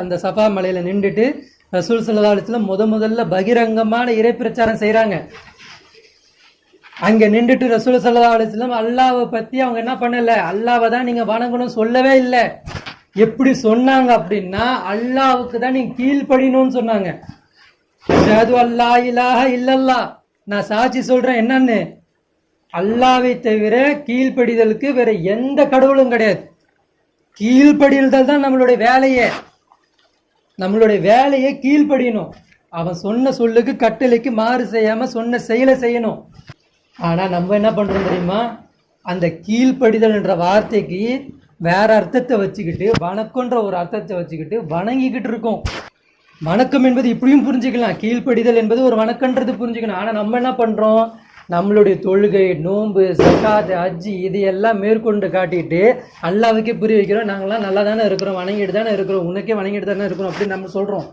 அந்த சஃபா மலையில நின்றுட்டு ரசூல் ஸல்லல்லாஹு அலைஹி வஸல்லம் முதல்ல பகிரங்கமான இறை பிரச்சாரம் செய்கிறாங்க. அங்கே நின்றுட்டு ரசூல் ஸல்லல்லாஹு அலைஹி வஸல்லம் அல்லாவை பற்றி அவங்க என்ன பண்ணலை, அல்லாவை தான் நீங்கள் வணங்கணும் சொல்லவே இல்லை. எப்படி சொன்னாங்க அப்படின்னா, அல்லாவுக்கு தான் நீங்கள் கீழ்ப்படியணும்னு சொன்னாங்க. அஷ்ஹது அல்லா இலாஹ இல்லல்லாஹ், நான் சாட்சி சொல்கிறேன் என்னன்னு, அல்லாவை தவிர கீழ்ப்படிதலுக்கு வேற எந்த கடவுளும் கிடையாது. கீழ்ப்படிதல் தான் நம்மளுடைய வேலையே. நம்மளுடைய வேலையை கீழ்ப்படியணும். அவன் சொன்ன சொல்லுக்கு கட்டளைக்கு மாறு செய்யாம சொன்ன செயலை செய்யணும். ஆனா நம்ம என்ன பண்றோம் தெரியுமா, அந்த கீழ்ப்படிதல் என்ற வார்த்தைக்கு வேற அர்த்தத்தை வச்சுக்கிட்டு, வணக்கம்ன்ற ஒரு அர்த்தத்தை வச்சுக்கிட்டு வணங்கிக்கிட்டு இருக்கோம். வணக்கம் என்பது இப்படியும் புரிஞ்சுக்கலாம், கீழ்ப்படிதல் என்பது ஒரு வணக்கன்றது புரிஞ்சுக்கணும். ஆனா நம்ம என்ன பண்றோம், நம்மளுடைய தொழுகை, நோன்பு, ஸகாத், ஹஜ் இதையெல்லாம் மேற்கொண்டு காட்டிட்டு அல்லாவுக்கே புரிய வைக்கிறோம். நாங்களாம் நல்லா தானே இருக்கிறோம், வணங்கிட்டு தானே இருக்கிறோம், உனக்கே வணங்கிட்டு தானே இருக்கிறோம் அப்படின்னு நம்ம சொல்கிறோம்.